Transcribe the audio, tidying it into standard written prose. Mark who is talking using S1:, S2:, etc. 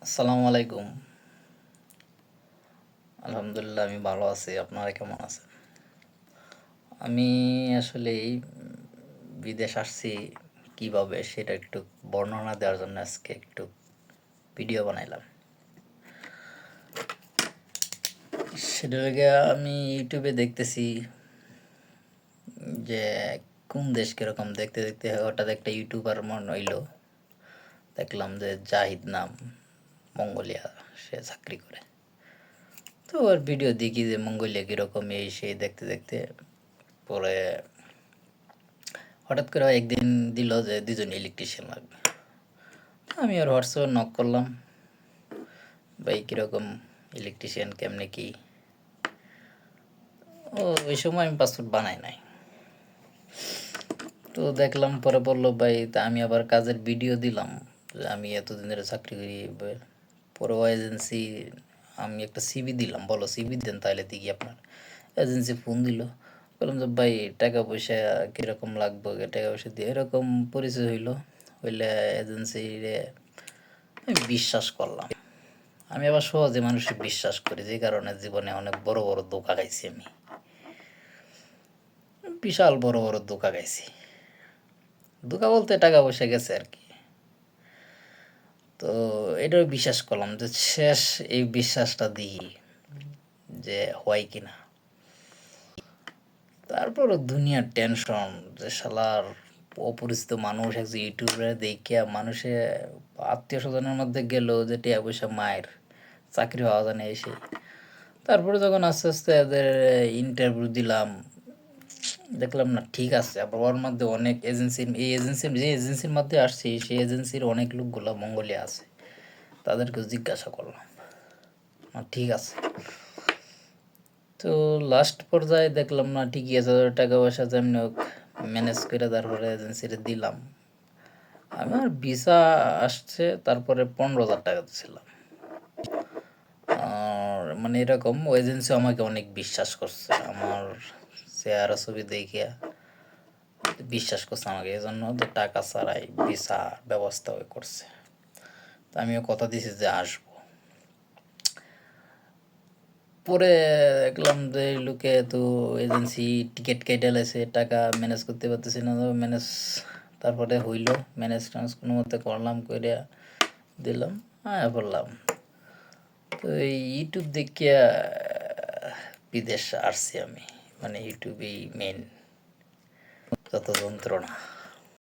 S1: আসসালামু আলাইকুম। আলহামদুলিল্লাহ আমি ভালো আছি। আপনারা কেমন আছেন? আমি আসলেই বিদেশ আসছি কিভাবে সেটা একটু বর্ণনা দেওয়ার জন্য আজকে একটু ভিডিও বানাইলাম। সেটা লেগে আমি ইউটিউবে দেখতেছি যে কোন দেশ কিরকম দেখতে দেখতে হঠাৎ একটা ইউটিউবার মনে হইলো, দেখলাম যে জাহিদ নাম, মঙ্গোলিয়া সে চাকরি করে। তো ওর ভিডিও দেখি যে মঙ্গোলিয়া কীরকম এই সেই দেখতে দেখতে পরে হঠাৎ করে একদিন দিল যে দুজন ইলেকট্রিশিয়ান লাগবে। আমি আর হোয়াটসঅ্যাপে নক করলাম, ভাই কীরকম ইলেকট্রিশিয়ান কেমনে কি। ওই সময় আমি পাসপোর্ট বানাই নাই। তো দেখলাম পরে বললো ভাই, তা আমি আবার কাজের ভিডিও দিলাম যে আমি এতদিন ধরে চাকরি করি। পরে এজেন্সি আমি একটা সিভি দিলাম, বলো সিভি দেন তাহলে দেখি। আপনার এজেন্সি ফোন দিল, বললাম যে ভাই টাকা পয়সা কীরকম লাগবে, টাকা পয়সা দিয়ে এরকম পরিচয় হইলে এজেন্সিরে আমি বিশ্বাস করলাম। আমি আবার সহজে মানুষের বিশ্বাস করি, যে কারণে জীবনে অনেক বড় বড় ধোঁকা খাইছি। আমি বিশাল বড় বড় ধোঁকা খাইছি। ধোঁকা বলতে টাকা পয়সা গেছে আর কি। তো এটাও বিশ্বাস করলাম যে শেষ এই বিশ্বাসটা দিই যে হয় কিনা। তারপরে দুনিয়ার টেনশন, যে শালার অপরিচিত মানুষ একজন ইউটিউবে দেখিয়া মানুষে আত্মীয় স্বজনের মধ্যে গেল যে টিয়া পয়সা মায়ের চাকরি হওয়া জানে এসে। তারপরে যখন আস্তে আস্তে এদের ইন্টারভিউ দিলাম, দেখলাম না ঠিক আছে। আবার ওর মধ্যে অনেক এজেন্সির, এই এজেন্সির যে এজেন্সির মধ্যে আসছি সেই এজেন্সির অনেক লোকগুলো মঙ্গোলিয়া আছে। তাদেরকে জিজ্ঞাসা করলাম, ঠিক আছে। তো লাস্ট পর্যায়ে দেখলাম না ঠিকই আছে, টাকা পয়সা যেমনি হোক ম্যানেজ করে তারপরে এজেন্সিরে দিলাম। আমার ভিসা আসছে, তারপরে 15,000 টাকা দিয়েছিলাম। আর মানে এরকম এজেন্সি আমাকে অনেক বিশ্বাস করছে, আমার চেহারা ছবি দেখিয়া বিশ্বাস করছে আমাকে, এই জন্য তো টাকা ছাড়াই ভিসা ব্যবস্থা করছে। তো আমিও কথা দিছি যে আসবো। পরে দেখলাম যে এই লোকে তো এজেন্সি টিকিট কেটে লেছে, টাকা ম্যানেজ করতে পারতেছি না। ম্যানেজ তারপরে হইল, ম্যানেজ ট্যানেজ কোনো মতে করলাম, করে দিলাম, হ্যাঁ বললাম। তো এই ইউটিউব দেখিয়া বিদেশ আসছি আমি, মানে ইউটিউবেই মেন যত যন্ত্রণা।